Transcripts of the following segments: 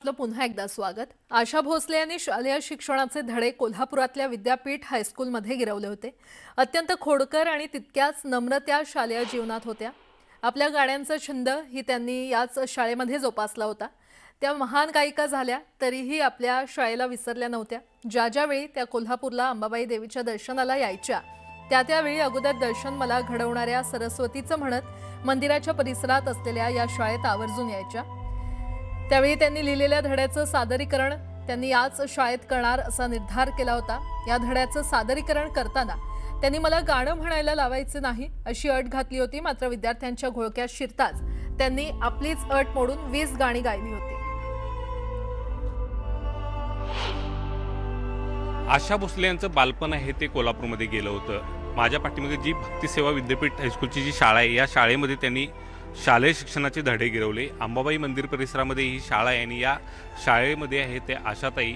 आपलं पुन्हा एकदा स्वागत। आशा भोसले यांनी शालेय शिक्षणाचे धडे कोल्हापुरातल्या विद्यापीठ हायस्कूलमध्ये गिरवले होते। अत्यंत खोडकर आणि तितक्याच नम्र त्या शालेय जीवनात होत्या। आपल्या गाण्यांचा छंद ही त्यांनी याच शाळेमध्ये जोपासला होता। त्या महान गायिका झाल्या तरीही आपल्या शाळेला विसरल्या नव्हत्या। ज्या वेळी त्या कोल्हापूरला अंबाबाई देवीच्या दर्शनाला यायच्या त्यावेळी अगोदर दर्शन मला घडवणाऱ्या सरस्वतीचं म्हणत मंदिराच्या परिसरात असलेल्या या शाळेत आवर्जून यायच्या। त्यावेळी त्यांनी लिहिलेल्या धड्याचं सादरीकरण त्यांनी याच शाळेत करणार असा निर्धार केला होता। या धड्याचं सादरीकरण करताना त्यांनी मला गाणं म्हणायला लावायचं नाही अशी अट घातली होती। मात्र विद्यार्थ्यांच्या घोळक्यात शिरताच त्यांनी आपलीच अट मोडून 20 गाणी गायली होती। आशा भोसले यांचं बालपण आहे ते कोल्हापूरमध्ये गेलं होतं। माझ्या पाठीमागे जी भक्तिसेवा विद्यापीठ हायस्कूलची जी शाळा आहे या शाळेमध्ये त्यांनी शालेय शिक्षणाचे धडे गिरवले। अंबाबाई मंदिर परिसरामध्ये ही शाळा आहे आणि या शाळेमध्ये आहे ते आशाताई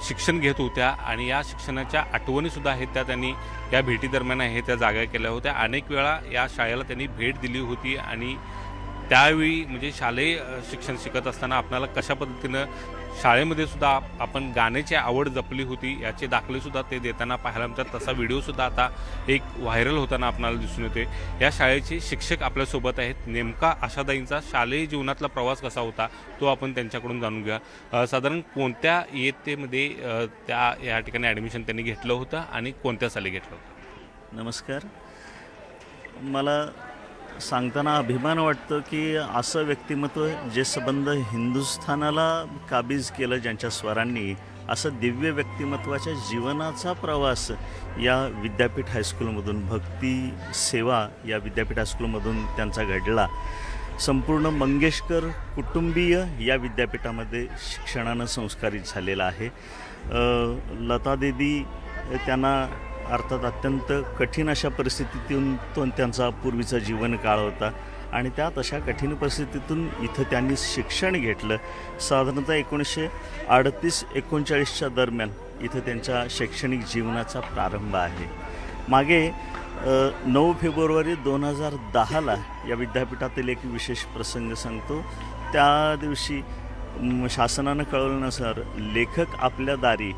शिक्षण घेत होत्या आणि या शिक्षणाच्या आठवणीसुद्धा आहेत त्या त्यांनी या भेटीदरम्यान आहे त्या जागा केल्या होत्या। अनेक वेळा या शाळेला त्यांनी भेट दिली होती आणि त्यावेळी म्हणजे शालेय शिक्षण शिकत असताना आपल्याला कशा पद्धतीनं शाळेमध्ये सुद्धा आपण गाण्याची आवड जपली होती याचे दाखलेसुद्धा ते देताना पाहायला मिळतात। तसा व्हिडिओसुद्धा आता एक व्हायरल होताना आपल्याला दिसून येते। या शाळेचे शिक्षक आपल्यासोबत आहेत। नेमका आशाताईंचा शालेय जीवनातला प्रवास कसा होता तो आपण त्यांच्याकडून जाणून घ्या। साधारण कोणत्या इयत्तेमध्ये या ठिकाणी ॲडमिशन त्यांनी घेतलं होतं आणि कोणत्या साली घेतलं होतं? नमस्कार। मला सांगताना अभिमान वाटतो की असं व्यक्तिमत्व जे संबंध हिंदुस्थानाला काबीज केलं ज्यांच्या स्वरांनी, असं दिव्य व्यक्तिमत्वाच्या जीवनाचा प्रवास या विद्यापीठ हायस्कूलमधून भक्ती सेवा या विद्यापीठ हायस्कूलमधून त्यांचा घडला। संपूर्ण मंगेशकर कुटुंबीय या विद्यापीठामध्ये शिक्षणानं संस्कारित झालेला आहे। लता दीदी त्यांना अर्थात अत्यंत कठीण अशा परिस्थितीतून त्यांचा पूर्वीचा जीवनकाळ होता आणि त्यात अशा कठीण परिस्थितीतून इथं त्यांनी शिक्षण घेतलं। साधारणतः 1938-39च्या दरम्यान इथं त्यांच्या शैक्षणिक जीवनाचा प्रारंभ आहे। मागे 9 फेब्रुवारी 2010ला या विद्यापीठातील एक विशेष प्रसंग सांगतो। त्या दिवशी शासनानं कळवल्यानुसार लेखक आपल्या दारी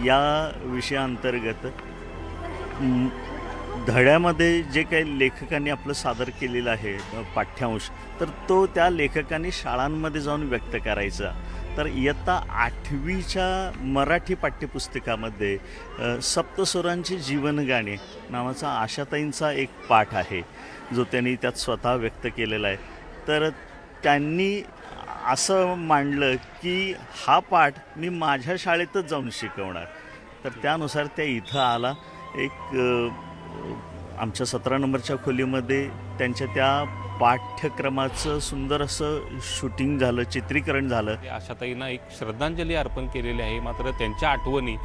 या विषयाअंतर्गत धड्यामध्ये जे काही लेखकांनी आपलं सादर केलेलं आहे पाठ्यांश, तर तो त्या लेखकांनी शाळांमध्ये जाऊन व्यक्त करायचा। तर इयत्ता 8वीच्या मराठी पाठ्यपुस्तकामध्ये सप्तस्वरांची जीवनगाणी नावाचा आशाताईंचा एक पाठ आहे जो त्यांनी त्यात स्वतः व्यक्त केलेला आहे। तर त्यांनी असं मांडलं की हा पाठ मी माझ्या शाळेतच जाऊन शिकवणार। तर त्यानुसार त्या इथं आला। एक आमच्या 17 नंबरच्या खोलीमध्ये त्यांच्या त्या पाठ्यक्रमाचं सुंदर असं शूटिंग झालं, चित्रीकरण झालं। आशाताईंना एक श्रद्धांजली अर्पण केलेली आहे। मात्र त्यांच्या आठवणी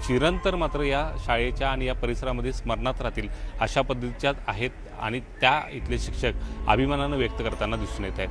चिरंतर मात्र या शाळेच्या आणि या परिसरामध्ये स्मरणात राहतील अशा पद्धतीच्या आहेत आणि त्या इथले शिक्षक अभिमानानं व्यक्त करताना दिसून येत आहेत।